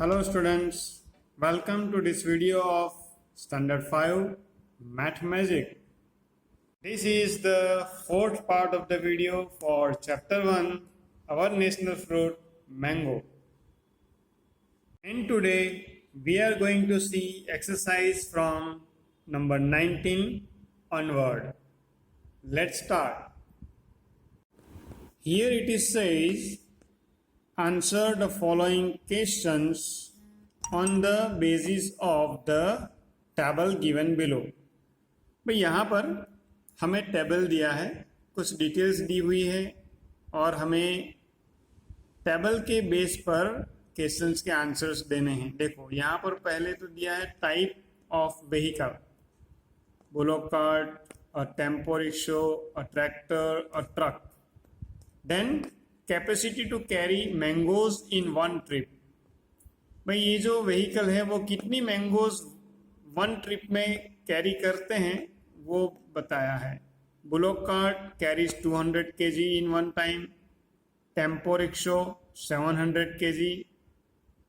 Hello students, welcome to this video of Standard 5 Math Magic. This is the fourth part of the video for chapter 1, our national fruit mango. And today we are going to see exercise from number 19 onward. Let's start. Here it is says, answer the following questions on the basis of the table given below. भाई यहाँ पर हमें table दिया है, कुछ details दी हुई है और हमें टेबल के बेस पर क्वेश्चंस के आंसर्स देने हैं. देखो यहाँ पर पहले तो दिया है type of vehicle, bullock cart, a tempo rickshaw, a tractor, a truck. Then capacity to carry mangoes in one trip. भाई ये जो व्हीकल है वो कितनी मैंगोज वन ट्रिप में कैरी करते हैं वो बताया है. Bullock cart carries 200 kg in one time, tempo rickshaw 700 kg,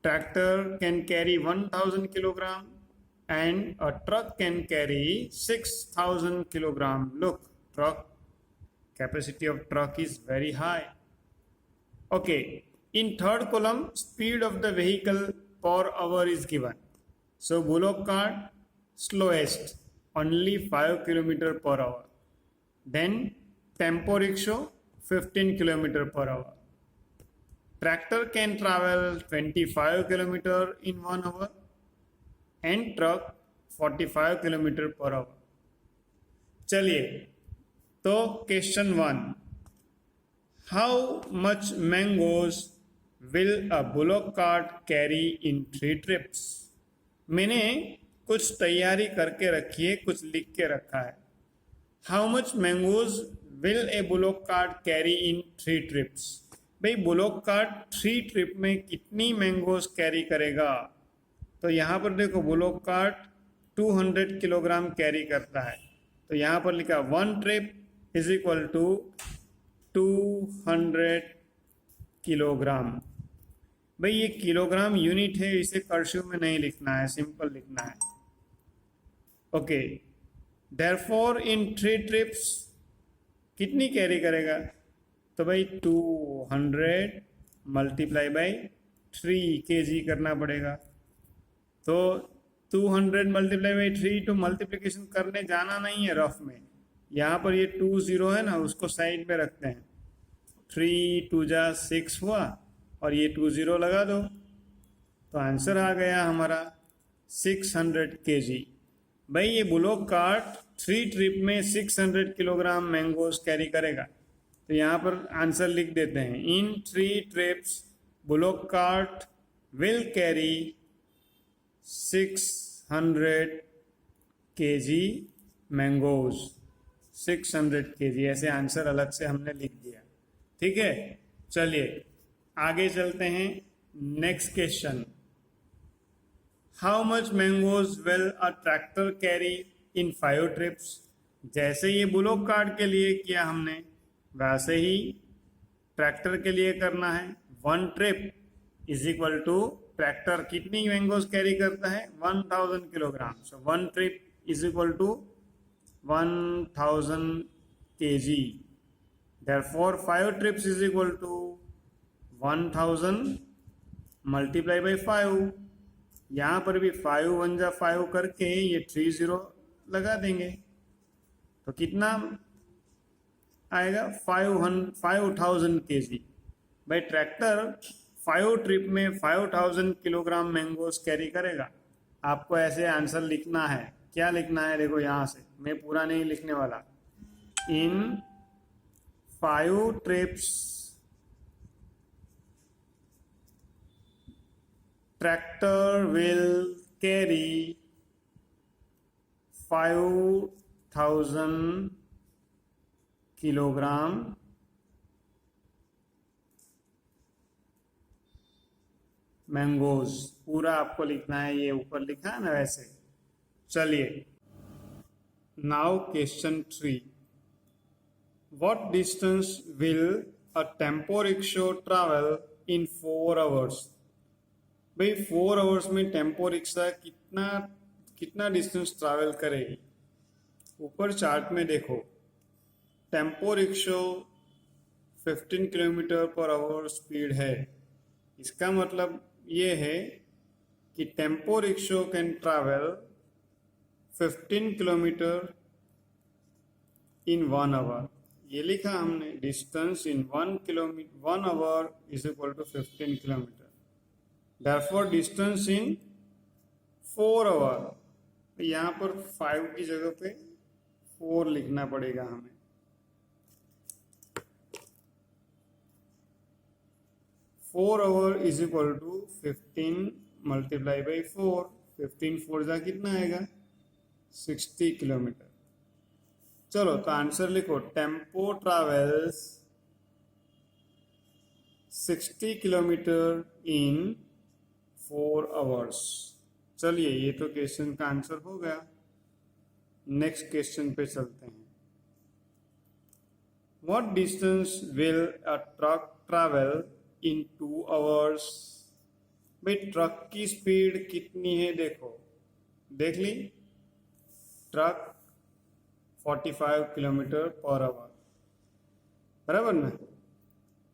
tractor can carry 1000 kilogram and a truck can carry 6000 kilogram. Look, truck capacity of truck is very high. Okay, in third column, speed of the vehicle per hour is given. So bullock cart slowest, only 5 km per hour. Then tempo rickshaw 15 km per hour. Tractor can travel 25 km in 1 hour and truck 45 km per hour. चलिए, तो question 1, how much mangoes will a bullock cart carry in 3 trips. मैंने कुछ तैयारी करके रखी है, कुछ लिख के रखा है. How much mangoes will a bullock cart carry in 3 trips. भाई बुलोक कार्ट 3 ट्रिप में कितनी मैंगोज कैरी करेगा. तो यहाँ पर देखो बुलोक कार्ट 200 किलोग्राम कैरी करता है, तो यहाँ पर लिखा 1 trip is equal to 200 kilogram. भाई ये किलोग्राम यूनिट है, इसे कर्सिव में नहीं लिखना है, सिंपल लिखना है. ओके, देयरफॉर इन 3 ट्रिप्स कितनी कैरी करेगा. तो भाई 200 मल्टीप्लाई बाई 3 kg करना पड़ेगा. तो 200 मल्टीप्लाई बाई 3 तो मल्टीप्लिकेशन करने जाना नहीं है रफ में. यहाँ पर ये 20 है ना, उसको साइड में रखते हैं. 3 2 जा 6 हुआ और ये 20 लगा दो, तो आंसर आ गया हमारा 600 kg. भाई ये बुलोक कार्ट 3 ट्रिप में 600 किलोग्राम मैंगोज कैरी करेगा. तो यहाँ पर आंसर लिख देते हैं, in 3 trips bullock cart will carry 600 kg mangoes. 600 kg, ऐसे आंसर अलग से हमने लिख दिया. ठीक है, चलिए आगे चलते हैं. Next question, how much mangoes will a tractor carry in 5 trips. जैसे ये बुलोक कार्ट के लिए किया हमने, वैसे ही ट्रैक्टर के लिए करना है. 1 trip is equal to, tractor कितनी मैंगोज कैरी करता है 1000 kilogram. So 1 trip is equal to 1000 kg. Therefore 5 trips is equal to 1000 multiply by 5. यहाँ पर भी 5 1 जा 5 करके ये 30 लगा देंगे, तो कितना आएगा 5000 kg. भाई ट्रैक्टर 5 ट्रिप में 5000 किलोग्राम मैंगोज कैरी करेगा. आपको ऐसे आंसर लिखना है. क्या लिखना है, देखो यहाँ से, मैं पूरा नहीं लिखने वाला. इन 5 trips tractor will carry 5000 kilogram mangoes. पूरा आपको लिखना है, ये ऊपर लिखा है ना वैसे. चलिए, now question 3, what distance will a tempo rickshaw travel in 4 hours. भाई 4 आवर्स में टेम्पो रिक्शा कितना कितना डिस्टेंस ट्रैवल करेगी। ऊपर चार्ट में देखो, tempo rickshaw 15 kilometre per hour speed है। इसका मतलब ये है कि tempo rickshaw can travel 15 kilometre in 1 hour. ये लिखा हमने, distance in 1 hour is equal to 15 kilometre. Therefore distance in 4 hour, यहाँ पर 5 की जगह पे 4 लिखना पड़ेगा हमें। Four hour is equal to 15 multiply by 4। 15 4 जा कितना आएगा, 60 किलोमीटर। चलो तो आंसर लिखो, टेम्पो ट्रैवल्स 60 किलोमीटर इन 4 आवर्स। चलिए ये तो क्वेश्चन का आंसर हो गया। नेक्स्ट क्वेश्चन पे चलते हैं। What distance will a truck travel in 2 hours. भाई ट्रक की स्पीड कितनी है, देखो देख ली, ट्रक 45 किलोमीटर पर आवर, बराबर ना।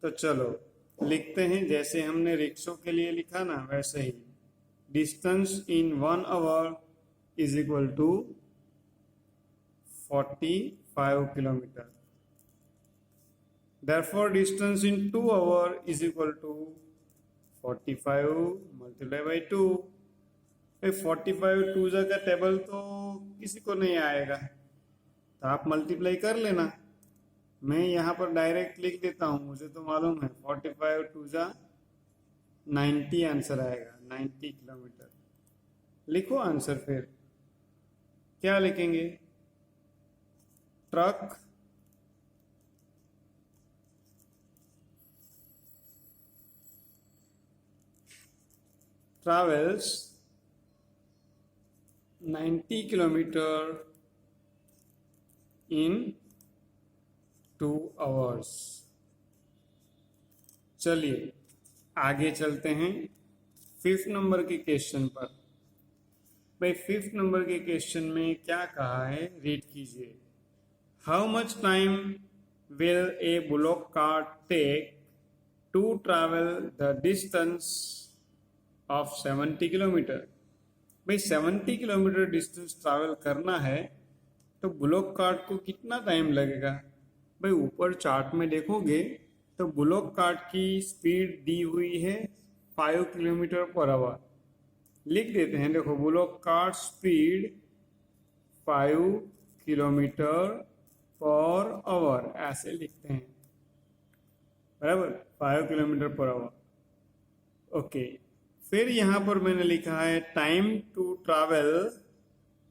तो चलो लिखते हैं, जैसे हमने रिक्शों के लिए लिखा ना वैसे ही, distance in 1 hour is equal to 45 kilometre. Therefore distance in 2 hour is equal to 45 multiply by 2। 45 2 का टेबल तो किसी को नहीं आएगा, तो आप मल्टीप्लाई कर लेना। मैं यहाँ पर डायरेक्ट लिख देता हूँ, मुझे तो मालूम है 45 2 90 आंसर आएगा, 90 किलोमीटर। लिखो आंसर, फिर क्या लिखेंगे, ट्रक travels 90 किलोमीटर इन 2 आवर्स। चलिए आगे चलते हैं 5th नंबर के क्वेश्चन पर। भाई 5th नंबर के क्वेश्चन में क्या कहा है, रीड कीजिए। How much time will a bullock cart take to travel the distance of 70 kilometre. भाई 70 किलोमीटर डिस्टेंस ट्रैवल करना है तो बुलॉक कार्ट को कितना टाइम लगेगा। भाई ऊपर चार्ट में देखोगे तो बुलॉक कार्ट की स्पीड दी हुई है 5 किलोमीटर पर आवर। लिख देते हैं, देखो bullock cart speed 5 kilometre per our, ऐसे लिखते हैं, बराबर 5 किलोमीटर पर आवर। ओके, फिर यहाँ पर मैंने लिखा है टाइम टू ट्रैवल।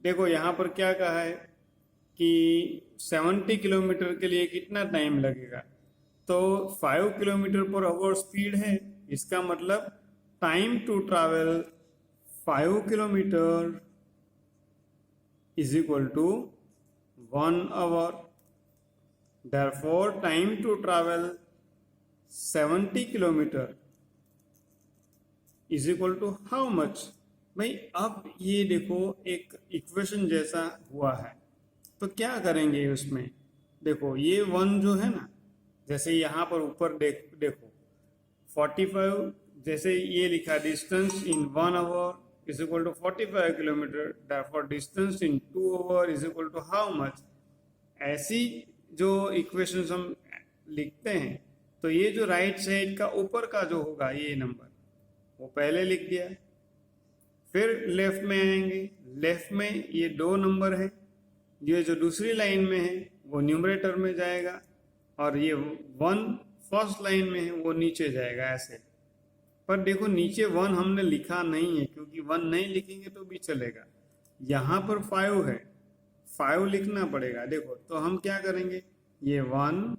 देखो यहाँ पर क्या कहा है कि 70 किलोमीटर के लिए कितना टाइम लगेगा, तो 5 किलोमीटर पर आवर स्पीड है, इसका मतलब time to travel 5 kilometre is equal to 1 hour. Therefore time to travel 70 kilometre is equal to how much. भाई अब ये देखो एक इक्वेशन जैसा हुआ है, तो क्या करेंगे उसमें, देखो ये 1 जो है ना, जैसे यहाँ पर ऊपर देखो 45, जैसे ये लिखा distance in 1 hour is equal to 45 kilometre, therefore distance in 2 hour is equal to how much. ऐसी जो इक्वेशंस हम लिखते हैं, तो ये जो राइट साइड का ऊपर का जो होगा ये नंबर वो पहले लिख दिया, फिर लेफ्ट में आएंगे, लेफ्ट में ये 2 नंबर है, ये जो दूसरी लाइन में है वो न्यूमरेटर में जाएगा, और ये 1 फर्स्ट लाइन में है वो नीचे जाएगा ऐसे। पर देखो नीचे 1 हमने लिखा नहीं है, क्योंकि 1 नहीं लिखेंगे तो भी चलेगा। यहाँ पर 5 है, 5 लिखना पड़ेगा। देखो तो हम क्या करेंगे, ये 1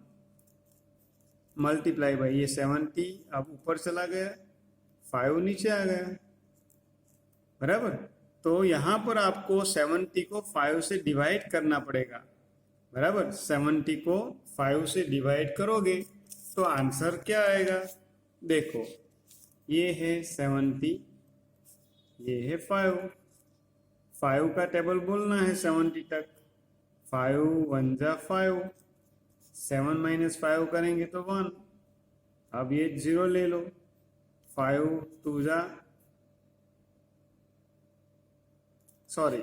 मल्टीप्लाई बाई ये 70, अब ऊपर चला गया, 5 नीचे आ गया, बराबर। तो यहाँ पर आपको 70 को 5 से डिवाइड करना पड़ेगा, बराबर। 70 को 5 से डिवाइड करोगे तो आंसर क्या आएगा, देखो ये है 70 ये है 5। 5 का टेबल बोलना है 70 तक। 5 1 जा 5, 7 माइनस 5 करेंगे तो 1। अब ये 0 ले लो। 5 2 जा, सॉरी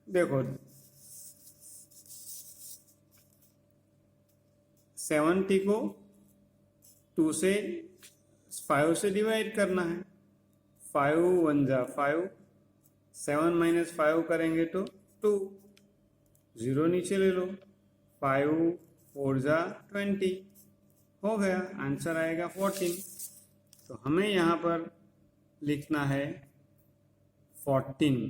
देखो 70 को 2 से 5 से डिवाइड करना है। 5 1 जा 5, 7 माइनस 5 करेंगे तो 2, 0 नीचे ले लो। 5 4 जा 20, हो गया, आंसर आएगा 14। तो हमें यहाँ पर लिखना है 14,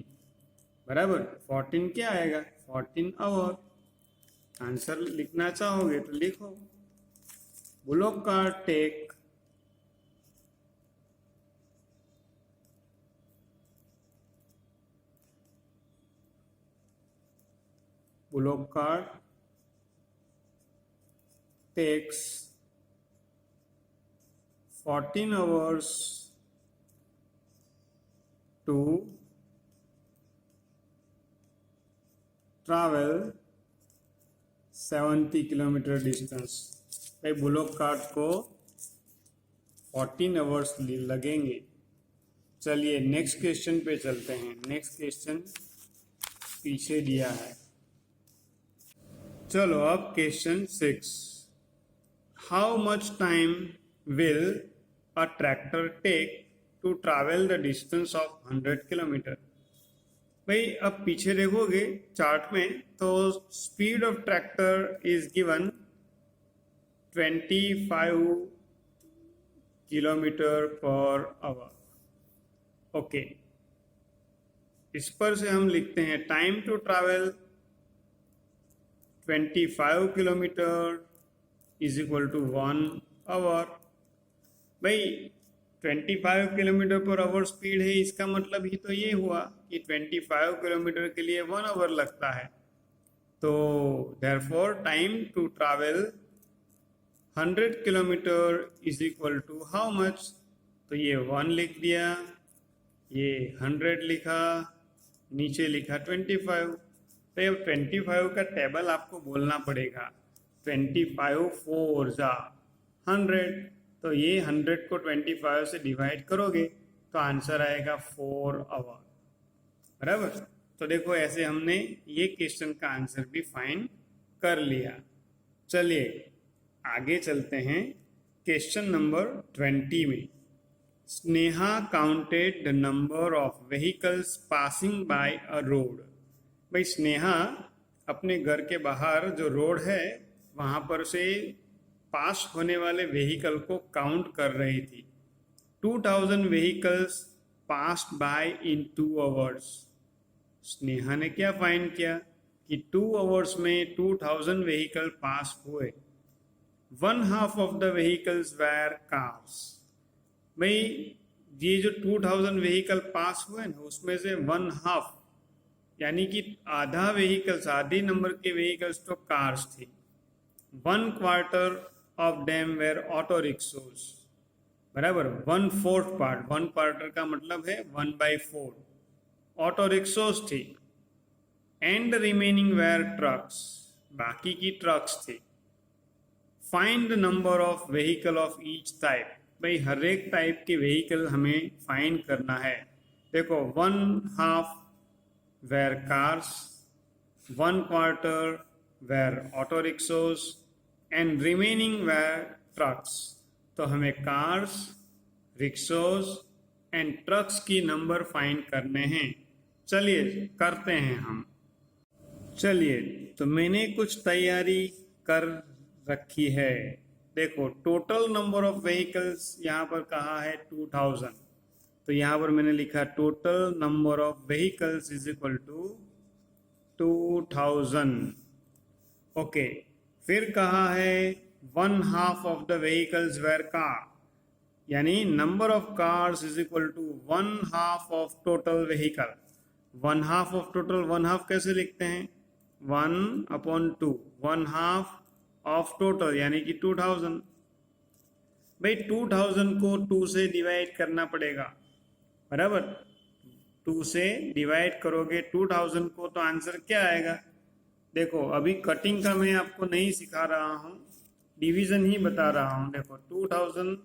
बराबर। 14 क्या आएगा? 14 आवर। आंसर लिखना चाहोगे तो लिखो। Bullock cart take Bullock cart takes 14 hours to travel 70 kilometre distance. भाई बुलोक कार्ट को 14 आवर्स लगेंगे। चलिए नेक्स्ट क्वेश्चन पे चलते हैं। नेक्स्ट क्वेश्चन पीछे दिया है। चलो अब question 6। How much time will a tractor take to travel the distance of 100 kilometre? भाई अब पीछे देखोगे चार्ट में तो speed of tractor is given 25 kilometre per hour. Okay, इस पर से हम लिखते हैं time to travel 25 kilometre is equal to 1 hour. भाई 25 किलोमीटर पर आवर स्पीड है, इसका मतलब ही तो ये हुआ कि 25 किलोमीटर के लिए 1 आवर लगता है। तो therefore time to travel 100 kilometre is equal to how much? तो ये 1 लिख दिया, ये 100 लिखा, नीचे लिखा 25। तो अब 25 का टेबल आपको बोलना पड़ेगा। 25 4 जा 100, तो ये 100 को 25 से डिवाइड करोगे तो आंसर आएगा 4 आवर, बराबर। तो देखो ऐसे हमने ये क्वेश्चन का आंसर भी फाइंड कर लिया। चलिए आगे चलते हैं क्वेश्चन नंबर 20 में। Sneha counted the number of vehicles passing by a road. भाई स्नेहा अपने घर के बाहर जो रोड है वहाँ पर से पास होने वाले व्हीकल को काउंट कर रही थी। 2000 vehicles passed by in 2 hours. Sneha ने क्या फाइंड किया कि 2 आवर्स में 2000 व्हीकल पास हुए। 1/2 of the vehicles were cars. भाई ये जो 2000 व्हीकल पास हुए ना उसमें से 1/2 यानी कि आधा व्हीकल्स, आधी नंबर के व्हीकल्स तो कार्स थी। 1/4 ऑफ देम वेर ऑटो रिक्शोज, बराबर। 1/4 पार्ट, 1/4 का मतलब है 1/4 ऑटो रिक्शोज थी। एंड रिमेनिंग वेर ट्रक्स, बाकी की ट्रक्स थी। Find the number of vehicle of each type. भाई हर एक टाइप के व्हीकल हमें फाइंड करना है। देखो 1/2 were cars, 1/4 were auto rickshaws and remaining were trucks। तो हमें कार्स, रिक्शोज एंड ट्रक्स की नंबर फाइंड करने हैं। चलिए करते हैं हम। चलिए तो मैंने कुछ तैयारी कर रखी है। देखो टोटल नंबर ऑफ व्हीकल्स यहाँ पर कहा है 2000, तो यहाँ पर मैंने लिखा total number of vehicles is equal to 2000। Okay, फिर कहा है 1/2 of the vehicles were car, यानी number of cars is equal to 1/2 of total vehicle. 1/2 of total, 1/2 कैसे लिखते हैं? 1/2, 1/2 ऑफ टोटल यानी कि 2000। भाई 2000 को 2 से डिवाइड करना पड़ेगा, बराबर। 2 से डिवाइड करोगे 2000 को तो आंसर क्या आएगा? देखो अभी कटिंग का मैं आपको नहीं सिखा रहा हूँ, डिवीजन ही बता रहा हूँ। देखो 2000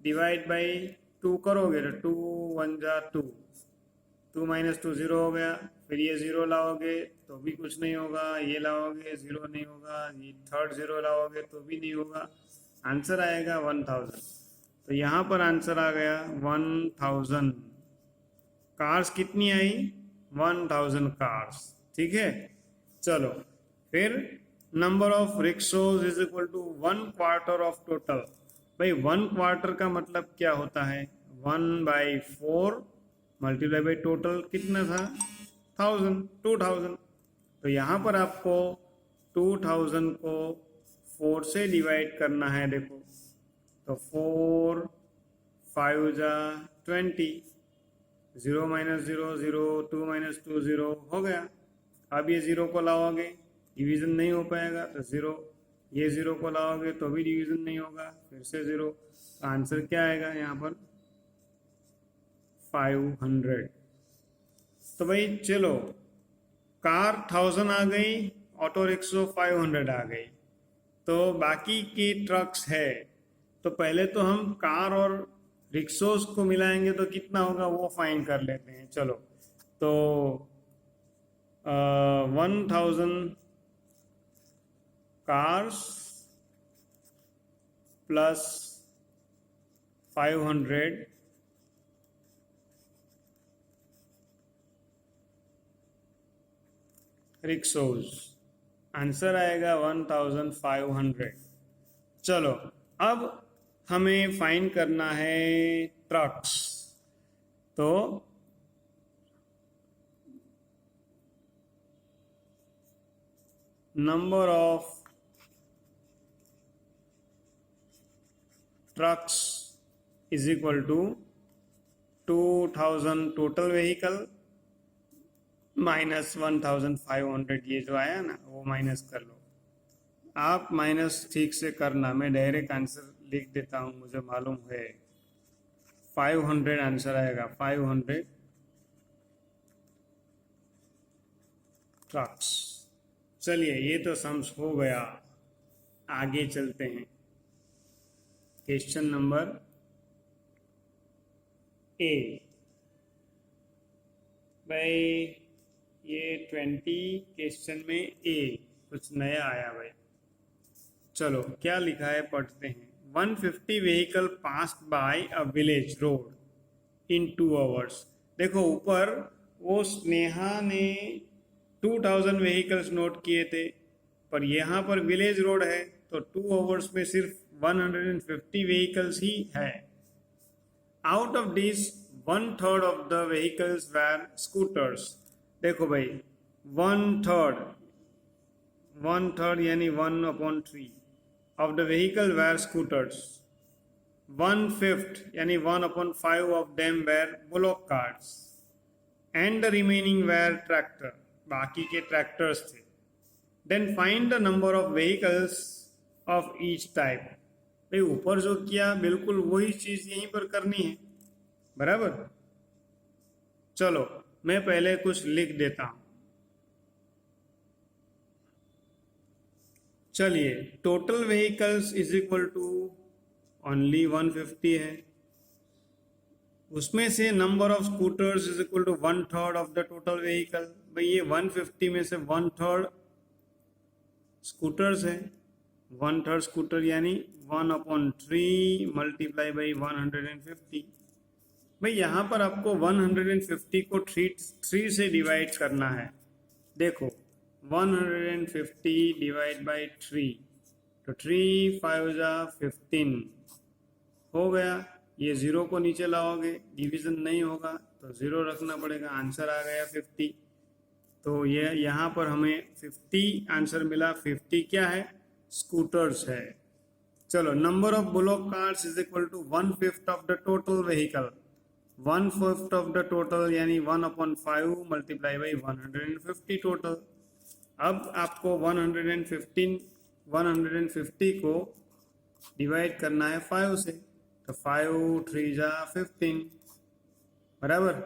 डिवाइड बाई 2 करोगे तो 2 1 जा 2, 2 माइनस 2 0 हो गया। फिर ये 0 लाओगे तो भी कुछ नहीं होगा, ये लाओगे 0 नहीं होगा, ये थर्ड 0 लाओगे तो भी नहीं होगा, आंसर आएगा 1000। तो यहाँ पर आंसर आ गया 1000। कार्स कितनी आई? 1000 कार्स, ठीक है। चलो फिर number of rickshaws is equal to 1/4 of total. भाई 1/4 का मतलब क्या होता है? 1/4 मल्टीप्लाई बाई टोटल कितना था? 2000। तो यहाँ पर आपको 2000 को 4 से डिवाइड करना है। देखो तो 4 5 जा 20, 0 माइनस 0 0, 2 माइनस 2 0 हो गया। अब ये 0 को लाओगे डिवीजन नहीं हो पाएगा तो 0, ये 0 को लाओगे तो भी डिवीजन नहीं होगा, फिर से 0। तो आंसर क्या आएगा यहाँ पर? 500। तो भाई चलो, कार 1000 आ गई, ऑटो रिक्शो 500 आ गई, तो बाकी की ट्रक्स है। तो पहले तो हम कार और रिक्शोज को मिलाएंगे तो कितना होगा वो फाइंड कर लेते हैं। चलो तो 1000 कार्स प्लस 500 रिक्शोज, आंसर आएगा 1500। चलो अब हमें फाइंड करना है ट्रक्स। तो number of trucks is equal to 2000 total vehicle minus 1500, ये जो आया ना वो माइनस कर लो। आप माइनस ठीक से करना, मैं डायरेक्ट आंसर लिख देता हूँ, मुझे मालूम है। 500 आंसर आएगा, 500 ट्रक्स। चलिए ये तो सम्स हो गया, आगे चलते हैं। Question number A. भाई ये 20 क्वेश्चन में ए कुछ नया आया भाई। चलो क्या लिखा है पढ़ते हैं। 150 vehicle passed by a village road in 2 hours। देखो ऊपर वो स्नेहा ने 2000 व्हीकल्स नोट किए थे, पर यहाँ पर विलेज रोड है तो 2 hours में सिर्फ 150 व्हीकल्स ही है। Out of this 1/3 of the vehicles वैर स्कूटर्स। देखो भाई 1/3 यानी 1/3 of the vehicle were scooters, 1/5 यानी 1/5 of them were bullock carts, and the remaining were tractor, बाकी के ट्रैक्टर्स थे। Then find the number of vehicles of each type। भाई ऊपर जो किया बिल्कुल वही चीज यहीं पर करनी है, बराबर। चलो मैं पहले कुछ लिख देता हूं। चलिए total vehicles is equal to only 150 है, उसमें से number of scooters is equal to 1/3 of the total vehicle. भाई ये 150 में से 1/3 स्कूटर्स है, 1/3 स्कूटर यानी 1/3 मल्टीप्लाई बाई 150। भाई यहाँ पर आपको 150 को 3 से डिवाइड करना है। देखो 150 डिवाइड बाई 3, तो 3 5 जा 15 हो गया। ये 0 को नीचे लाओगे डिवीजन नहीं होगा तो 0 रखना पड़ेगा, आंसर आ गया 50। तो ये यहाँ पर हमें 50 आंसर मिला। 50 क्या है? स्कूटर्स है। चलो number of bullock carts is equal to 1/5 of the total vehicle. 1/5 of the total यानी 1/5 मल्टीप्लाई बाई 150 टोटल। अब आपको 150 को डिवाइड करना है 5 से, तो 5 3 जा 15, बराबर।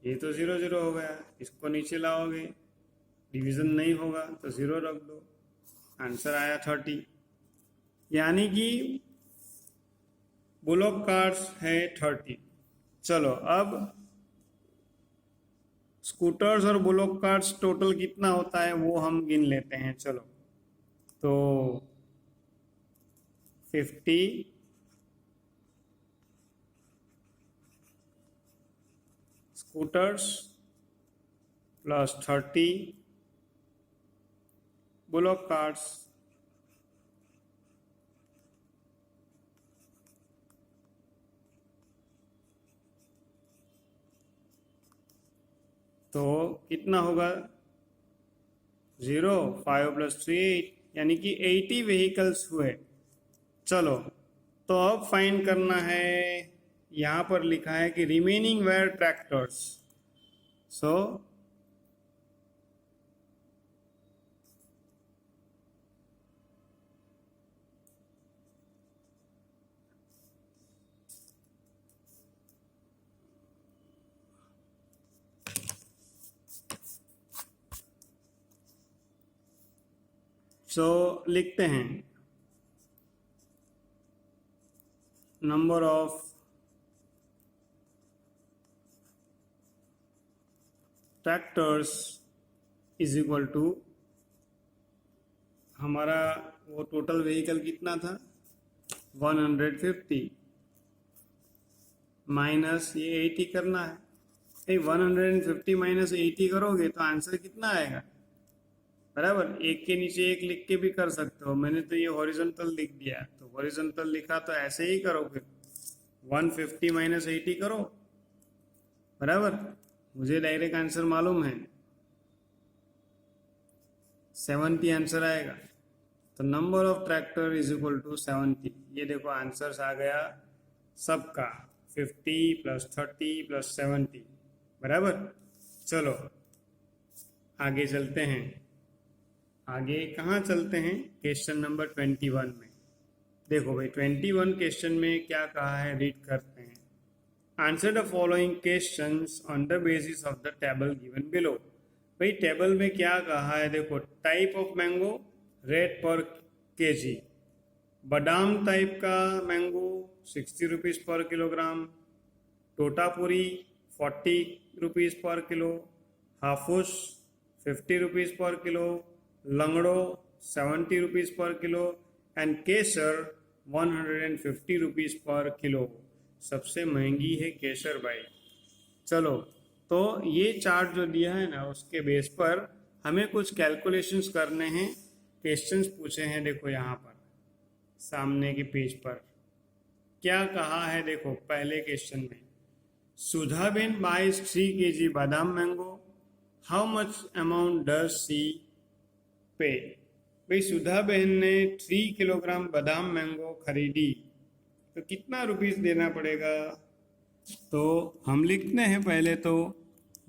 ये तो 0 0 हो गया, इसको नीचे लाओगे डिवीजन नहीं होगा तो 0 रख दो, आंसर आया 30। यानी कि बुलॉक कार्ड्स है 30। चलो अब स्कूटर्स और बुलॉक कार्ड्स टोटल कितना होता है वो हम गिन लेते हैं। चलो तो 50 स्कूटर्स प्लस 30 बुलॉक कार्ड्स, तो कितना होगा 0 5 + 3 8, यानी कि 80 व्हीकल्स हुए। चलो तो अब फाइंड करना है, यहाँ पर लिखा है कि रिमेनिंग वेयर ट्रैक्टर्स, सो लिखते हैं number of tractors is equal to, हमारा वो टोटल व्हीकल कितना था 150 माइनस ये 80 करना है। 150 माइनस 80 करोगे तो आंसर कितना आएगा, बराबर। एक के नीचे एक लिख के भी कर सकते हो, मैंने तो ये हॉरिजॉन्टल लिख दिया, तो हॉरिजॉन्टल लिखा तो ऐसे ही करो फिर 150 माइनस 80 करो, बराबर। मुझे डायरेक्ट आंसर मालूम है 70 आंसर आएगा। तो number of tractor is equal to 70। ये देखो आंसर्स आ गया सबका 50 + 30 + 70, बराबर। चलो आगे चलते हैं। आगे कहाँ चलते हैं, क्वेश्चन नंबर 21 में। देखो भाई 21 क्वेश्चन में क्या कहा है, रीड करते हैं। Answer the following questions on the basis of the table given below. भाई टेबल में क्या कहा है, देखो टाइप ऑफ मैंगो रेट पर केजी, बादाम टाइप का मैंगो 60 रुपीज़ पर किलोग्राम, टोटापुरी 40 रुपीज़ पर किलो, हाफूस 50 रुपीज़ पर किलो, लंगड़ो 70 रुपीज़ पर किलो एंड केसर 150 रुपीज़ पर किलो। सबसे महंगी है केसर भाई। चलो तो ये चार्ट जो दिया है ना उसके बेस पर हमें कुछ कैलकुलेशंस करने हैं, क्वेश्चंस पूछे हैं। देखो यहाँ पर सामने के पेज पर क्या कहा है, देखो पहले क्वेश्चन में सुधाबेन बाइज 3 kg बादाम mango, how much amount does she पे। भाई सुधा बहन ने 3 किलोग्राम बादाम मैंगो खरीदी तो कितना रुपीस देना पड़ेगा। तो हम लिखते हैं पहले तो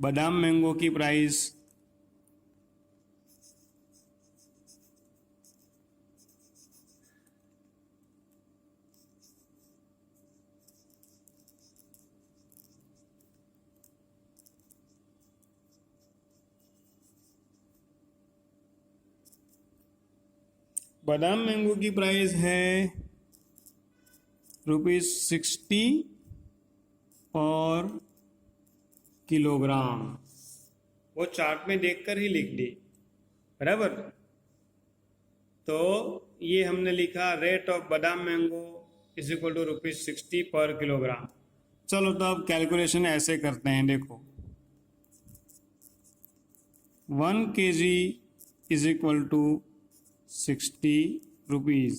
बादाम मैंगो की प्राइस, बादाम मैंगो की प्राइस है ₹60 पर किलोग्राम। वो चार्ट में देखकर ही लिख दी, बराबर। तो ये हमने लिखा रेट ऑफ बादाम मैंगो इज इक्वल टू ₹60 पर किलोग्राम। चलो तो अब कैलकुलेशन ऐसे करते हैं, देखो 1 kg is equal to 60 rupees,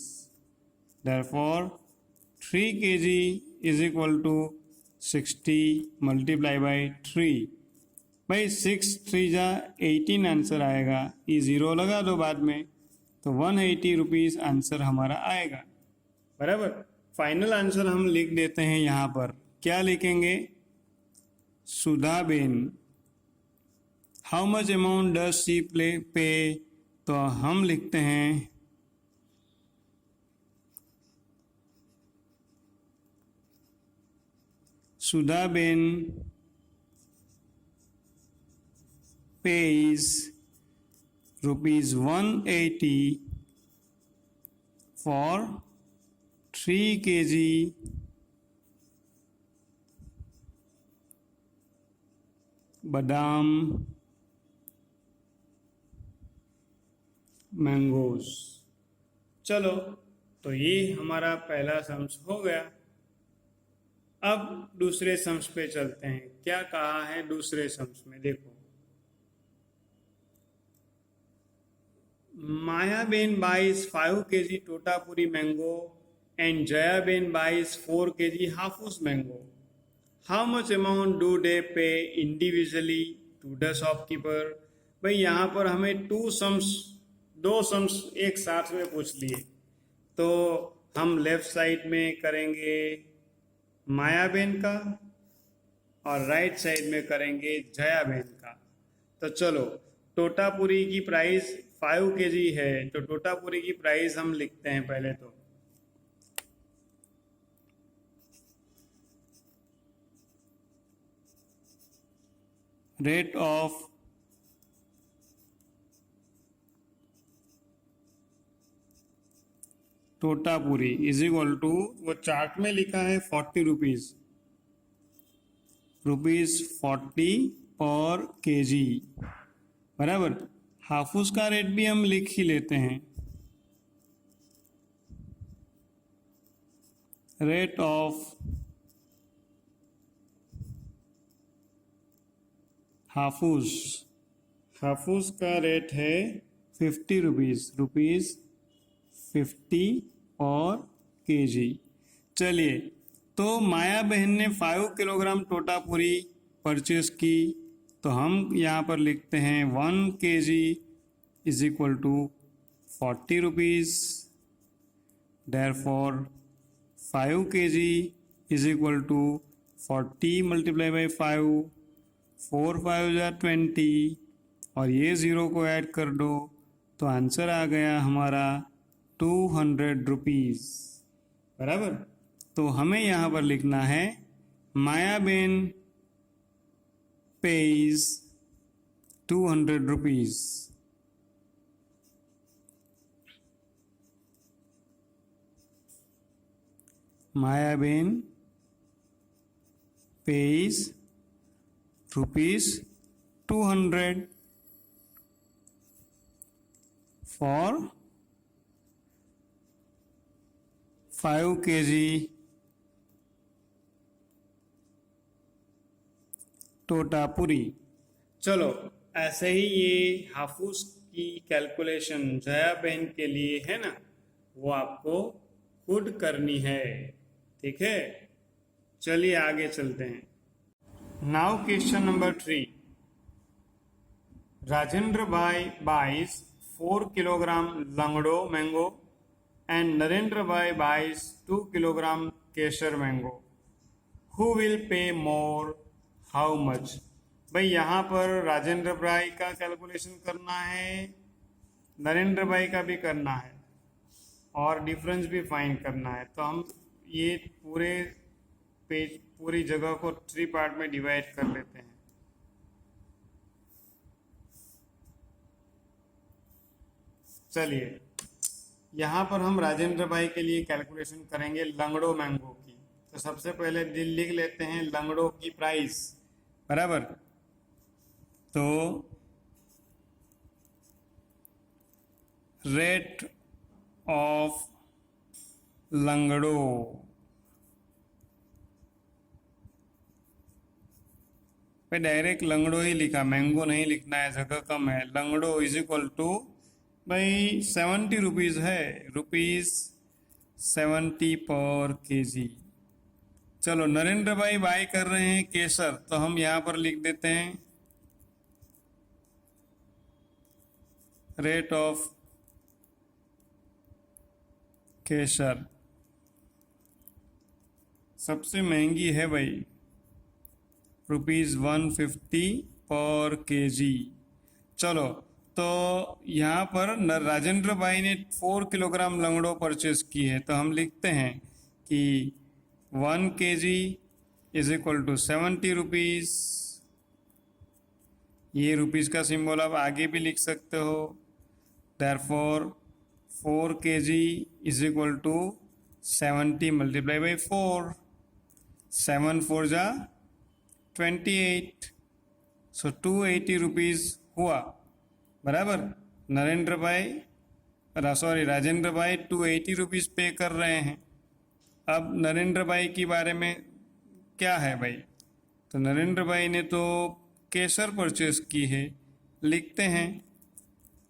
therefore 3 kg is equal to 60 multiply by 3। भाई 6 3 जा 18 आंसर आएगा, ये ज़ीरो लगा दो बाद में, तो 180 रुपीज़ आंसर हमारा आएगा, बराबर। फाइनल आंसर हम लिख देते हैं यहाँ पर, क्या लिखेंगे, Sudhaben how much amount does she पे, तो हम लिखते हैं Sudhaben pays rupees 180 for 3 kg बादाम मैंगोज। चलो, तो ये हमारा पहला सम्स हो गया। अब दूसरे सम्स पे चलते हैं। क्या कहा है दूसरे सम्स में, देखो। Mayaben buys 5 kg Totapuri mango and Jayaben buys 4 kg Hafus mango. How much amount do they pay individually to the shopkeeper? भाई यहाँ पर हमें दो सम्स एक साथ में पूछ लिए, तो हम लेफ्ट साइड में करेंगे मायाबेन का और राइट साइड में करेंगे जयाबेन का। तो चलो, टोटापुरी की प्राइस 5 kg है, तो टोटापुरी की प्राइस हम लिखते हैं पहले। तो rate of Totapuri is equal to, वो चार्ट में लिखा है 40 रुपीज 40 पर केजी, बराबर। हाफूस का रेट भी हम लिख ही लेते हैं। रेट ऑफ हाफूस का रेट है 50 रुपीज 50 और केजी। चलिए, तो माया बहन ने 5 किलोग्राम टोटापुरी परचेस की, तो हम यहाँ पर लिखते हैं 1 kg is equal to 40 rupees. Therefore 5 kg is equal to 40 multiply by 5, 4 5 जा 20, और ये ज़ीरो को ऐड कर दो तो आंसर आ गया हमारा 200 रुपीज़, बराबर। तो हमें यहाँ पर लिखना है Mayaben pays 200 rupees। Mayaben pays rupees 200 for 5 kg टोटापुरी। चलो, ऐसे ही ये हाफूस की कैलकुलेशन जया बहन के लिए है ना, वो आपको खुद करनी है, ठीक है। चलिए आगे चलते हैं। Now question number 3। राजेंद्र भाई buys 4 kilogram Langdo mango and Narendra भाई buys 2 kilogram Kesar mango. Who will pay more, how much. भाई यहाँ पर राजेंद्र भाई का कैलकुलेशन करना है, नरेंद्र भाई का भी करना है, और डिफरेंस भी फाइंड करना है। तो हम ये पूरे पेज, पूरी जगह को 3 पार्ट में डिवाइड कर लेते हैं। चलिए, यहाँ पर हम राजेंद्र भाई के लिए कैलकुलेशन करेंगे लंगड़ो मैंगो की। तो सबसे पहले लिख लेते हैं लंगड़ो की प्राइस, बराबर। तो रेट ऑफ लंगड़ो, पे डायरेक्ट लंगड़ो ही लिखा, मैंगो नहीं लिखना है, जगह कम है। लंगड़ो इज इक्वल टू भाई 70 रुपीज़ है, ₹70 पर केजी। चलो, नरेंद्र भाई बाय कर रहे हैं केसर, तो हम यहाँ पर लिख देते हैं रेट ऑफ केसर। सबसे महंगी है भाई, ₹150 पर केजी। चलो, तो यहाँ पर राजेंद्र भाई ने 4 किलोग्राम लंगड़ो परचेस की है, तो हम लिखते हैं कि 1 kg is equal to 70 rupees. ये रुपीज़ का सिंबल आप आगे भी लिख सकते हो। Therefore 4 kg is equal to 70 multiply by 4। 7 4 जा 28, सो 280 रुपीज़ हुआ। बराबर। नरेंद्र भाई राजेंद्र भाई 280 रुपीज़ पे कर रहे हैं। अब नरेंद्र भाई के बारे में क्या है भाई, तो नरेंद्र भाई ने तो केसर परचेस की है। लिखते हैं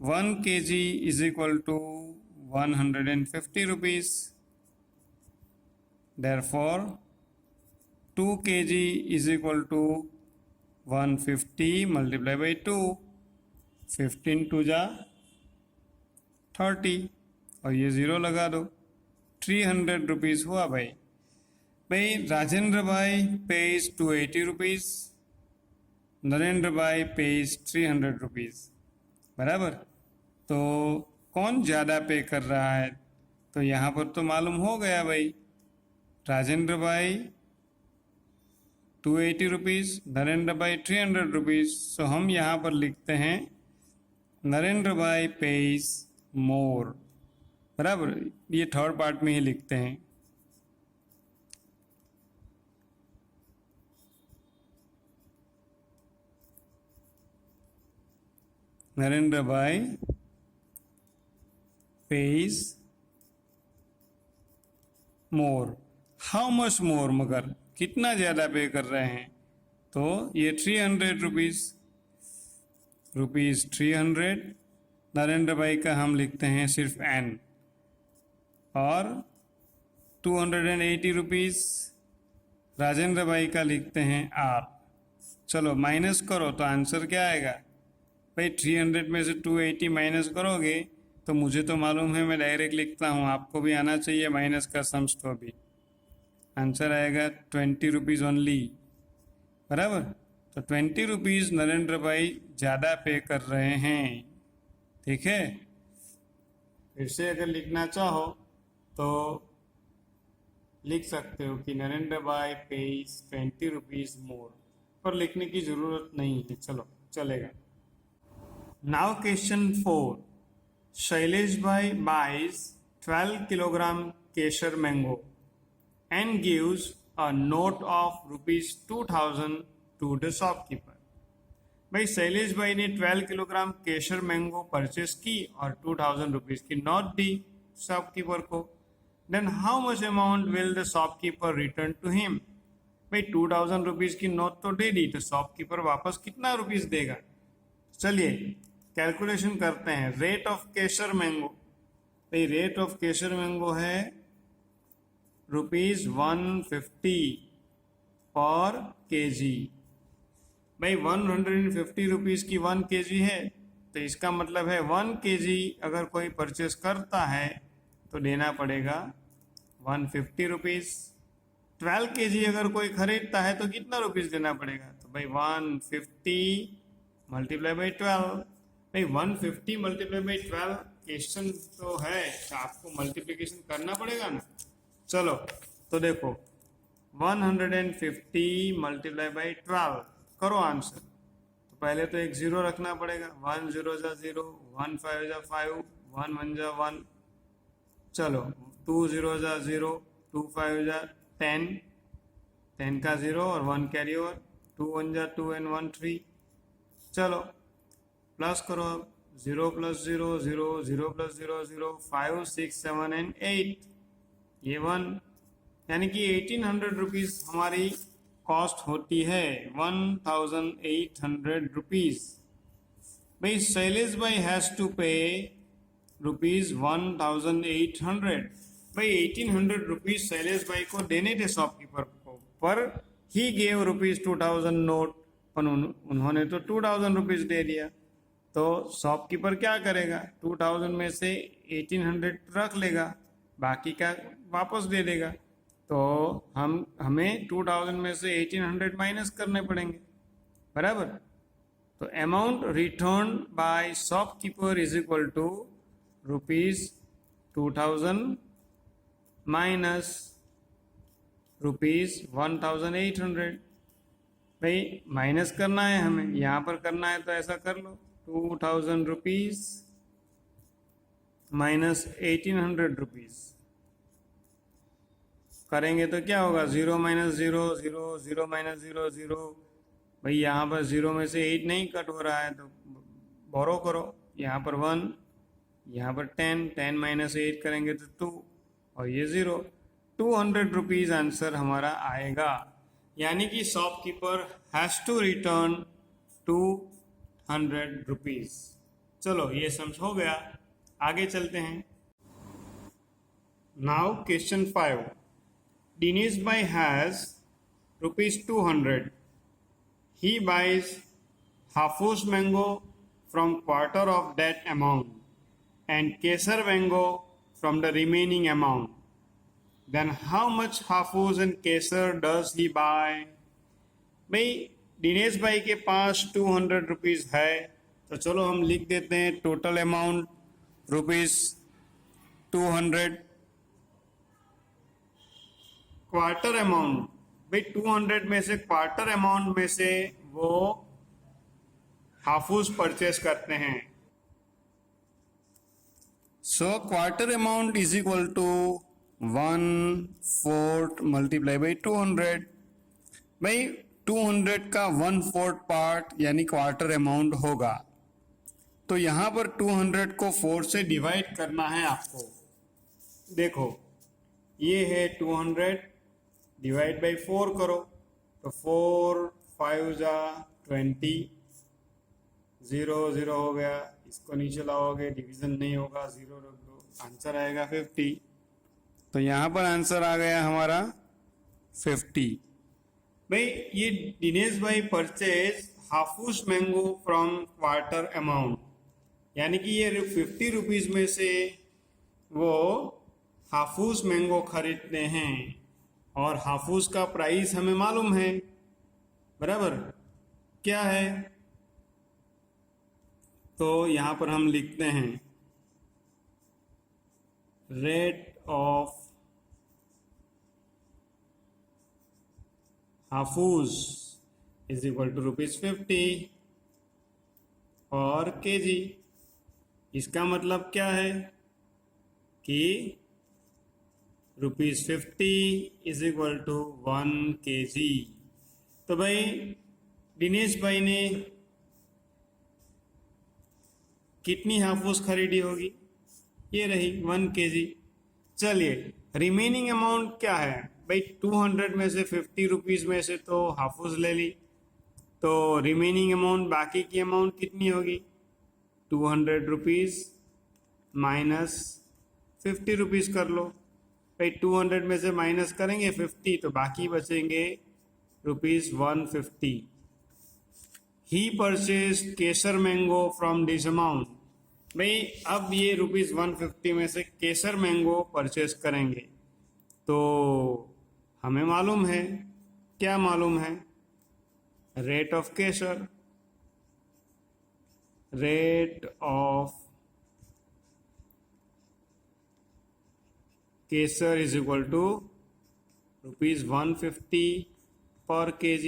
1 kg is equal to 150 rupees. Therefore 2 kg is equal to 150 multiply by 2। 15 2 जा 30 और ये ज़ीरो लगा दो। 300 रुपीज़ हुआ भाई। भाई राजेंद्र भाई पेज 280 रुपीज़, नरेंद्र भाई पेज 300 रुपीज़। बराबर। तो कौन ज़्यादा पे कर रहा है, तो यहाँ पर तो मालूम हो गया भाई। राजेंद्र भाई 280 रुपीज़, नरेंद्र भाई 300 रुपीज़। सो हम यहाँ पर लिखते हैं नरेंद्र भाई पेज मोर। बराबर। ये थर्ड पार्ट में ही लिखते हैं। नरेंद्र भाई page more. How much more, मगर कितना ज़्यादा पे कर रहे हैं, तो ये 300 रुपीज़। रुपीज़ 300। नरेंद्र भाई का हम लिखते हैं सिर्फ एन। और 280 रुपीज़ राजेंद्र भाई का लिखते हैं आर। चलो माइनस करो तो आंसर क्या आएगा भाई। 300 में से 280 माइनस करोगे तो मुझे तो मालूम है, मैं डायरेक्ट लिखता हूँ, आपको भी आना चाहिए माइनस का सम्स तो भी। आंसर आएगा 20 रुपीज़ ओनली। बराबर। तो 20 रुपीज़ नरेंद्र भाई ज़्यादा पे कर रहे हैं। ठीक है। फिर से अगर लिखना चाहो तो लिख सकते हो कि नरेंद्र भाई पेज 20 रुपीज़ मोर, पर लिखने की ज़रूरत नहीं है। चलो चलेगा। Now question 4। शैलेश भाई buys 12 kilogram Kesar mango and gives a note of rupees 2000 to the shopkeeper। भाई शैलेश भाई ने 12 किलोग्राम केसर मैंगो परचेस की और 2000 रुपीज़ की नोट दी शॉपकीपर को। Then how much amount will the shopkeeper return to him. भाई 2000 रुपीज़ की नोट तो दे दी, तो शॉपकीपर वापस कितना रुपीज़ देगा। चलिए कैलकुलेशन करते हैं। रेट ऑफ केसर मैंगो, भाई रेट ऑफ केसर मैंगो है रुपीज़ 150 पर केजी। भाई 150 रुपीज़ की 1 kg है, तो इसका मतलब है 1 kg अगर कोई परचेस करता है तो देना पड़ेगा 150 रुपीज़। 12 kg अगर कोई खरीदता है तो कितना रुपीज़ देना पड़ेगा, तो भाई 150 मल्टीप्लाई बाई 12। भाई 150 मल्टीप्लाई बाई 12 क्वेश्चन तो है, तो आपको मल्टीप्लिकेशन करना पड़ेगा ना। चलो तो देखो 150 मल्टीप्लाई बाई 12 करो आंसर। तो पहले तो एक ज़ीरो रखना पड़ेगा। 1 0 जा 0, 1 5 जा 5, 1 1 जा 1। चलो 2 0 जा 0, 2 5 जा 10, 10 का 0 और 1 कैरी ओवर, 2 1 जा 2 एंड 1 3। चलो प्लस करो अब। 0 + 0 0, 0 + 0 0, 5 6 7 एंड 8, ये 1, यानी कि 1800 रुपीज़ हमारी कॉस्ट होती है। 1800 रुपीज़। भाई शैलेश भाई हैज़ टू पे रुपीज़ 1800। भाई 1800 रुपीज़ शैलेश भाई को देने थे शॉपकीपर को, पर ही गेव रुपीज़ 2000 नोट, पर उन्होंने तो 2000 रुपीज़ दे दिया। तो शॉपकीपर क्या करेगा, 2000 में से 1800 रख लेगा, बाकी का वापस दे देगा। तो हमें 2000 में से 1800 माइनस करने पड़ेंगे। बराबर। तो amount return by shopkeeper is equal to rupees 2000 minus ₹1800। भाई माइनस करना है हमें, यहाँ पर करना है तो ऐसा कर लो, ₹2000 माइनस ₹1800 करेंगे तो क्या होगा, 0 माइनस 0 0, 0 माइनस 0 0। भाई यहाँ पर 0 में से 8 नहीं कट हो रहा है तो बोरो करो, यहाँ पर 1, यहाँ पर 10, 10 माइनस 8 करेंगे तो 2 और ये 0। ₹200 आंसर हमारा आएगा, यानी कि शॉपकीपर हैज़ टू रिटर्न ₹200। चलो ये समझ हो गया, आगे चलते हैं। Now question 5। Dinesh Bhai has ₹200. He buys Hafuz mango from quarter of that amount and Kesar mango from the remaining amount. Then how much Hafuz and Kesar does he buy? भाई दिनेश भाई के पास ₹200 है, तो चलो हम लिख देते हैं टोटल अमाउंट ₹200। क्वार्टर अमाउंट, भाई 200 में से क्वार्टर अमाउंट में से वो हाफूज परचेस करते हैं। So quarter amount is equal to 1/4 multiply by 200। भाई 200 का 1/4 पार्ट यानी क्वार्टर अमाउंट होगा, तो यहाँ पर 200 को 4 से डिवाइड करना है आपको। देखो ये है 200, डिवाइड बाई 4 करो तो 4 5 जा 20, 0 0 हो गया, इसको नीचे लाओगे डिवीजन नहीं होगा, 0 रख दो, आंसर आएगा 50। तो यहाँ पर आंसर आ गया हमारा 50। भाई ये दिनेश भाई purchase Hafus mango from quarter amount, यानी कि ये ₹50 में से वो हाफूज मैंगो खरीदते हैं, और हाफूज का प्राइस हमें मालूम है, बराबर क्या है, तो यहाँ पर हम लिखते हैं rate of Hafus is equal to ₹50 और केजी। इसका मतलब क्या है कि ₹50 इज इक्वल टू 1 kg। तो भाई दिनेश भाई ने कितनी हाफूज खरीदी होगी, ये रही 1 kg। चलिए रिमेनिंग अमाउंट क्या है, भाई 200 में से ₹50 में से तो हाफूज ले ली, तो रिमेनिंग अमाउंट बाकी की अमाउंट कितनी होगी, ₹200 माइनस ₹50 कर लो। भाई 200 में से माइनस करेंगे 50 तो बाकी बचेंगे ₹150। He purchase Kesar mango from this amount. भाई अब ये ₹150 में से केसर मैंगो परचेज करेंगे, तो हमें मालूम है, क्या मालूम है, रेट ऑफ केसर, रेट ऑफ केसर is equal to ₹150 per kg।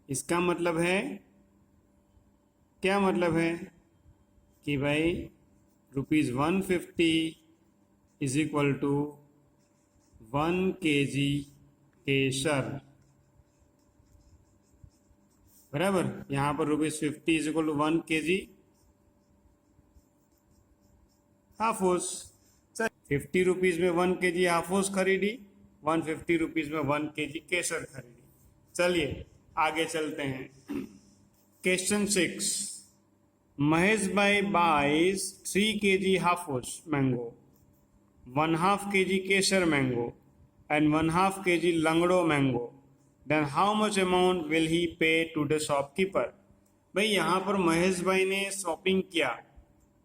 इसका मतलब है, क्या मतलब है कि भाई ₹150 इज इक्वल टू 1 kg केसर, बराबर। यहाँ पर ₹50 is equal to 1 kg Hapus. ₹50 में 1 kg हाफूज खरीदी, ₹150 में 1 kg केसर खरीदी। चलिए आगे चलते हैं। क्वेश्चन 6। महेश भाई buys 3 kg Hafus mango, 1/2 kg Kesar mango and 1/2 kg Langdo mango, then how much amount will he pay to the shopkeeper. भाई यहाँ पर महेश भाई ने शॉपिंग किया,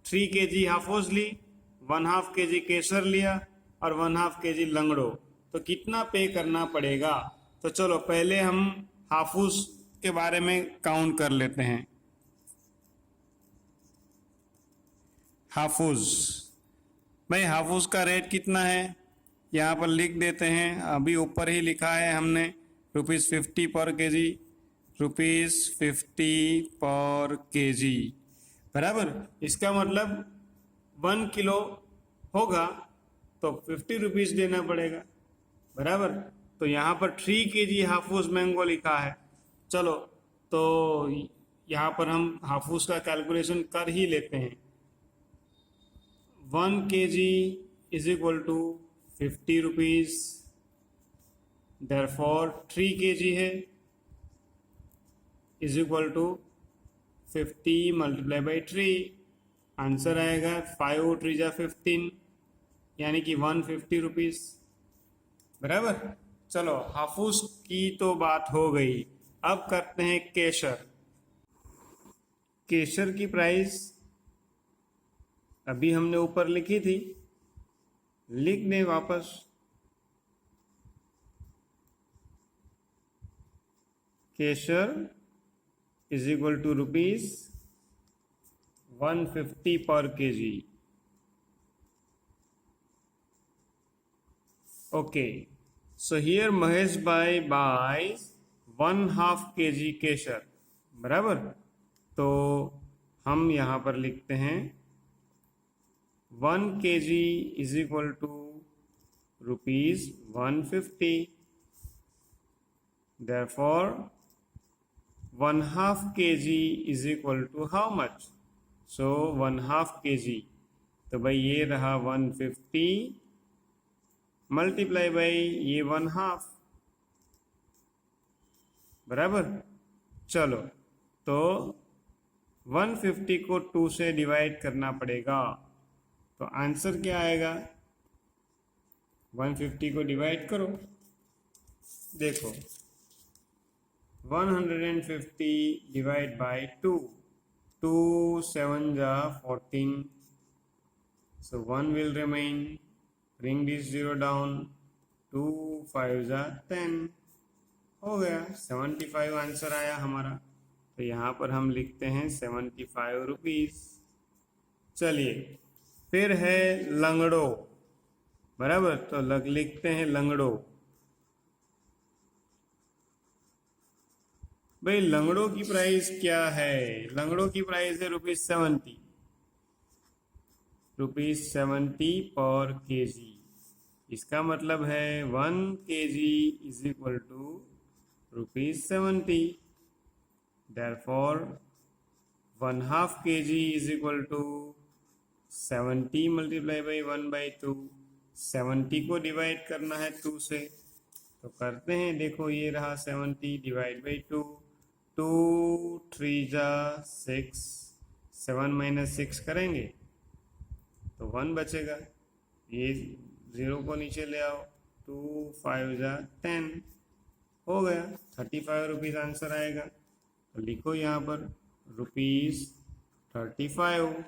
3 kg हाफूज ली, 1/2 kg केसर लिया और 1/2 kg लंगड़ो, तो कितना पे करना पड़ेगा। तो चलो पहले हम हाफूज के बारे में काउंट कर लेते हैं। हाफूज, भाई हाफूज का रेट कितना है, यहाँ पर लिख देते हैं, अभी ऊपर ही लिखा है हमने ₹50 पर केजी, ₹50 पर केजी, बराबर। इसका मतलब 1 किलो होगा तो ₹50 देना पड़ेगा, बराबर। तो यहाँ पर 3 kg हाफूस मैंगो लिखा है। चलो तो यहाँ पर हम हाफूस का कैलकुलेशन कर ही लेते हैं। 1 kg is equal to ₹50, therefore 3 kg है is equal to 50 multiply by 3, answer आएगा 5 3 जा 15, यानी कि ₹150, बराबर। चलो हाफूस की तो बात हो गई, अब करते हैं केसर। केसर की प्राइस अभी हमने ऊपर लिखी थी, लिख दें वापस। केसर is equal to ₹150 per kg. Okay, so here Mahesh bhai buys 1/2 kg केसर, बराबर। तो हम यहाँ पर लिखते हैं 1 kg is equal to ₹150, therefore 1/2 kg is equal to how much, so 1/2 kg, तो भाई ये रहा 150 मल्टीप्लाई बाई ये 1/2, बराबर। चलो तो 150 को 2 से डिवाइड करना पड़ेगा, तो आंसर क्या आएगा? 150 को डिवाइड करो, देखो 150 डिवाइड बाई 2, 2 7 जा 14, so 1 will remain, bring this 0 down, 2 5 जा 10, हो गया 75 आंसर आया हमारा। तो यहाँ पर हम लिखते हैं ₹75। चलिए फिर है लंगड़ो, बराबर। तो लिखते हैं लंगड़ो। भाई लंगड़ो की प्राइस क्या है? लंगड़ो की प्राइस है ₹70, ₹70 पर केजी। इसका मतलब है 1 kg is equal to ₹70, therefore 1/2 kg is equal to 70 multiply by 1/2, 70 को डिवाइड करना है 2 से, तो करते हैं। देखो ये रहा 70 डिवाइड बाई 2, 2 3 जा 6, 7 माइनस 6 करेंगे तो 1 बचेगा, ये 0 को नीचे ले आओ, 2 5 जा 10, हो गया ₹35 आंसर आएगा। तो लिखो यहाँ पर ₹35,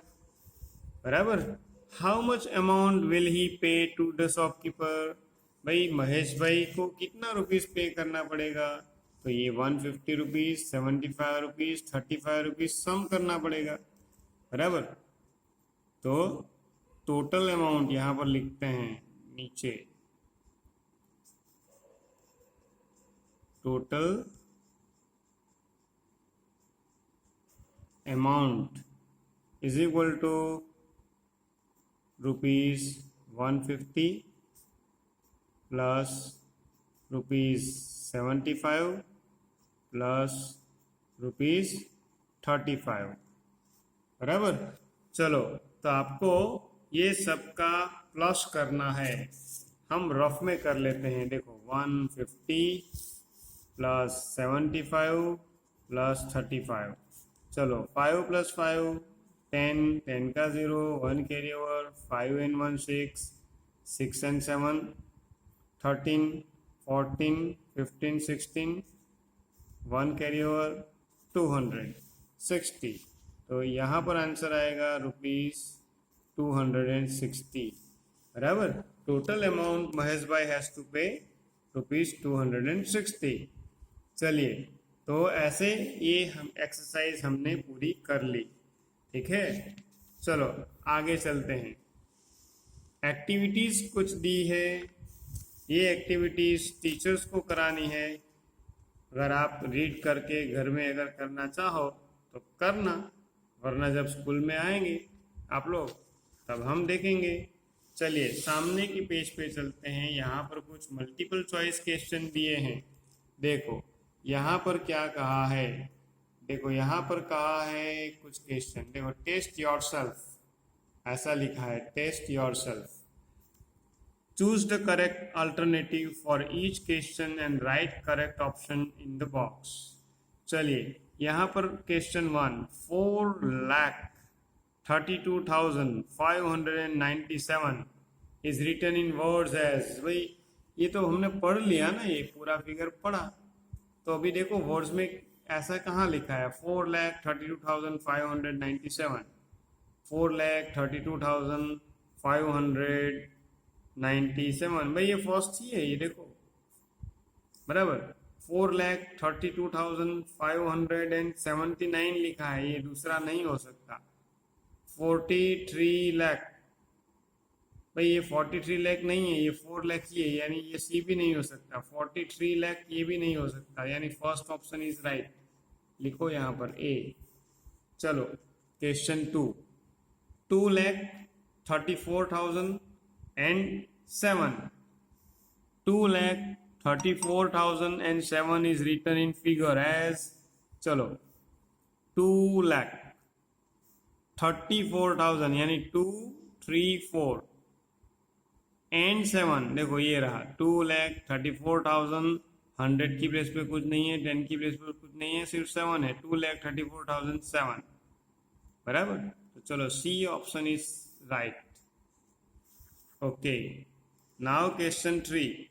बराबर। How much amount will he pay to the shopkeeper? भाई महेश भाई को कितना रुपीस पे करना पड़ेगा? तो ये ₹150, ₹75, ₹35 सम करना पड़ेगा, बराबर। तो टोटल अमाउंट यहाँ पर लिखते हैं नीचे, total amount is equal to ₹150 plus ₹75 plus ₹35, बराबर। चलो तो आपको ये सबका प्लस करना है, हम रफ में कर लेते हैं। देखो 150 प्लस 75 प्लस 35, चलो 5 प्लस 5 10, 10 का 0, 1 carry over, 5 and 1 6, 6 and 7 13, 14 15 16, 1 carry over 260, तो यहाँ पर आंसर आएगा ₹260, बराबर। टोटल अमाउंट महेश भाई हैज टू पे ₹260। चलिए तो ऐसे ये हम एक्सरसाइज हमने पूरी कर ली, ठीक है। चलो आगे चलते हैं। एक्टिविटीज कुछ दी है, ये एक्टिविटीज़ टीचर्स को करानी है। अगर आप रीड करके घर में अगर करना चाहो तो करना, वरना जब स्कूल में आएंगे आप लोग तब हम देखेंगे। चलिए सामने की पेज पे चलते हैं। यहाँ पर कुछ मल्टीपल चॉइस क्वेश्चन दिए हैं। देखो यहाँ पर क्या कहा है, देखो यहाँ पर कहा है कुछ क्वेश्चन, देखो टेस्ट योरसेल्फ ऐसा लिखा है, test yourself. Choose the correct alternative for each question and write correct option in the box. चलिए यहाँ पर question 1, 4,32,597 is written in words as. भाई ये तो हमने पढ़ लिया ना, ये पूरा फिगर पढ़ा, तो अभी देखो वर्ड्स में ऐसा कहाँ लिखा है 4,32,597, 4,32,597। भाई ये फर्स्ट ही है, ये देखो बराबर। 4,32,579 लिखा है, ये दूसरा नहीं हो सकता। 43 लाख, भाई ये 43 लाख नहीं है, ये 4 लाख ही है, यानी ये सी भी नहीं हो सकता। 43 लाख ये भी नहीं हो सकता, यानी फर्स्ट ऑप्शन इज राइट। लिखो यहाँ पर ए। चलो question 2, 2,34,007, 2,34,007 is written in figure as, चलो 2,34,000 यानी 2, 3, 4 एंड 7, देखो ये रहा 2,34,000। 100 की प्लेस पे कुछ नहीं है, 10 की प्लेस पे कुछ नहीं है, सिर्फ 7 है। 2,34,007 बराबर। तो चलो C option is right. Okay, now question 3,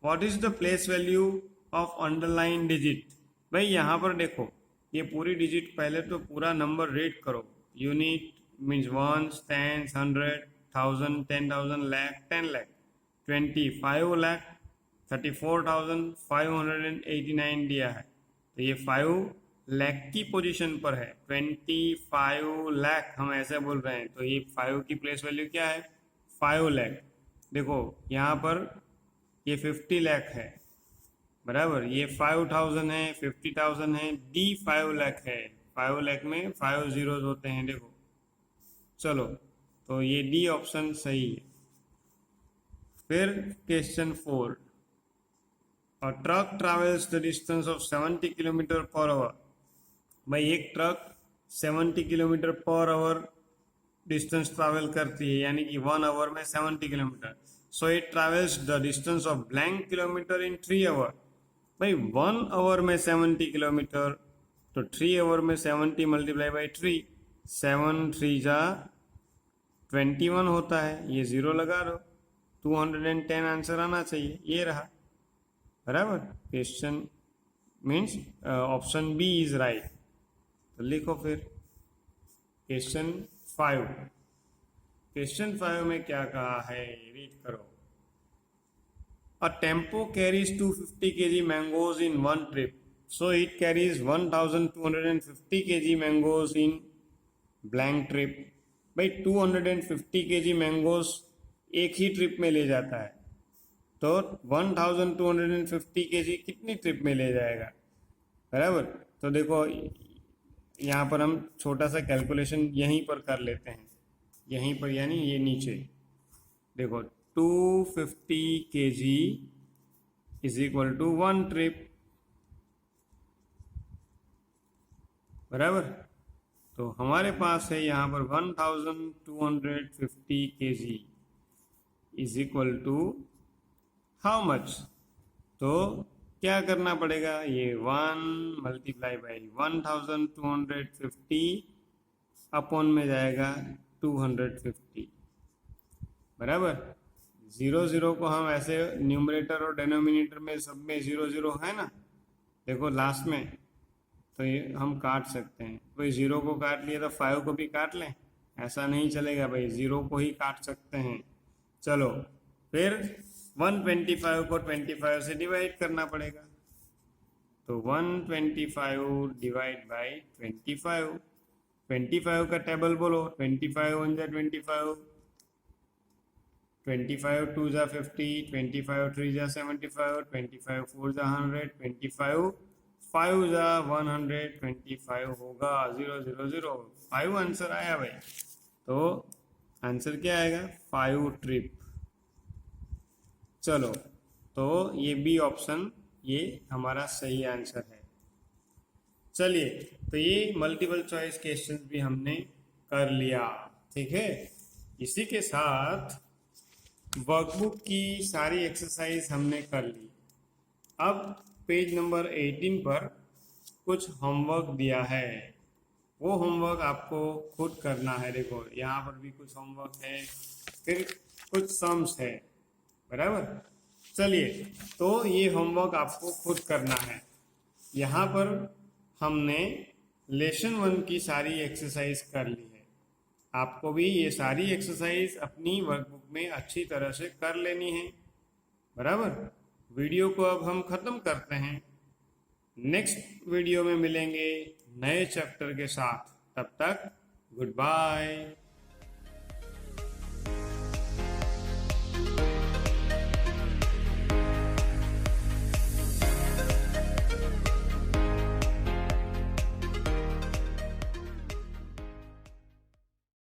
what is the place value of underline digit. भाई यहाँ पर देखो ये पूरी डिजिट, पहले तो पूरा नंबर रीड करो। Unit means ones, tens, 100, 1000, 10,000, lakh, 10 lakh, 25 lakh, 34,589 दिया है, तो ये 5 लाख की पोजीशन पर है। 25 लाख हम ऐसे बोल रहे हैं, तो ये 5 की प्लेस वैल्यू क्या है 5 लाख। देखो यहाँ पर ये 50 लाख है बराबर, ये 5,000 है, 50,000 है, डी 5 लाख है। 5 लाख में 5 जीरोज होते हैं, देखो। चलो तो ये डी ऑप्शन सही है। फिर question 4, a truck travels the distance of 70 kilometre per hour. भाई एक truck 70 kilometre per hour distance travel करती है, यानी कि 1 आवर में 70 kilometre. So it travels the distance of blank kilometre in 3 hour. भाई 1 आवर में 70 किलोमीटर, तो 3 आवर में 70 मल्टीप्लाई बाई 3, 7 3 जा 21 होता है। ये जीरो लगा दो, 210 आंसर आना चाहिए, ये रहा बराबर। Question means option B is right. तो लिखो फिर क्वेश्चन 5। क्वेश्चन 5 में क्या कहा है, रीड करो। A tempo carries 250 kg mangoes in one trip, so it carries 1,250 kg mangoes in blank trip. भाई 250 kg मैंगोज एक ही ट्रिप में ले जाता है, तो 1,250 kg कितनी ट्रिप में ले जाएगा बराबर। तो देखो यहाँ पर हम छोटा सा कैलकुलेशन यहीं पर कर लेते हैं, यहीं पर यानी ये नीचे देखो 250 kg is equal to 1 trip बराबर। तो हमारे पास है यहाँ पर 1,250 kg is equal to how much. तो क्या करना पड़ेगा, ये 1 मल्टीप्लाई बाई 1,250 अपॉन में जाएगा 250 बराबर। 0 0 को हम ऐसे न्यूमरेटर और डेनोमिनेटर में सब में 0 0 है ना, देखो लास्ट में, तो ये हम काट सकते हैं। कोई 0 को काट लिया तो 5 को भी काट लें, ऐसा नहीं चलेगा भाई, 0 को ही काट सकते हैं। चलो फिर 125 को 25 से डिवाइड करना पड़ेगा, तो 125 डिवाइड बाई 25। 25 का टेबल बोलो, 25 1 जा 25, 25 2 जा 50, 25 3 जा 75, 25 4 जा 100, 25 5 जा 100, 25 होगा 000 5 आंसर आया भाई। तो आंसर क्या आएगा? 5 ट्रिप। चलो, तो ये बी ऑप्शन ये हमारा सही आंसर है। चलिए, तो ये मल्टीपल चॉइस क्वेश्चन भी हमने कर लिया, ठीक है। इसी के साथ वर्कबुक की सारी एक्सरसाइज हमने कर ली। अब पेज नंबर 18 पर कुछ होमवर्क दिया है, वो होमवर्क आपको खुद करना है। देखो यहाँ पर भी कुछ होमवर्क है, फिर कुछ सम्स है, बराबर। चलिए, तो ये होमवर्क आपको खुद करना है। यहाँ पर हमने लेसन 1 की सारी एक्सरसाइज कर ली है। आपको भी ये सारी एक्सरसाइज अपनी वर्कबुक में अच्छी तरह से कर लेनी है, बराबर। वीडियो को अब हम ख़त्म करते हैं। नेक्स्ट वीडियो में मिलेंगे नए चैप्टर के साथ। तब तक गुड बाय।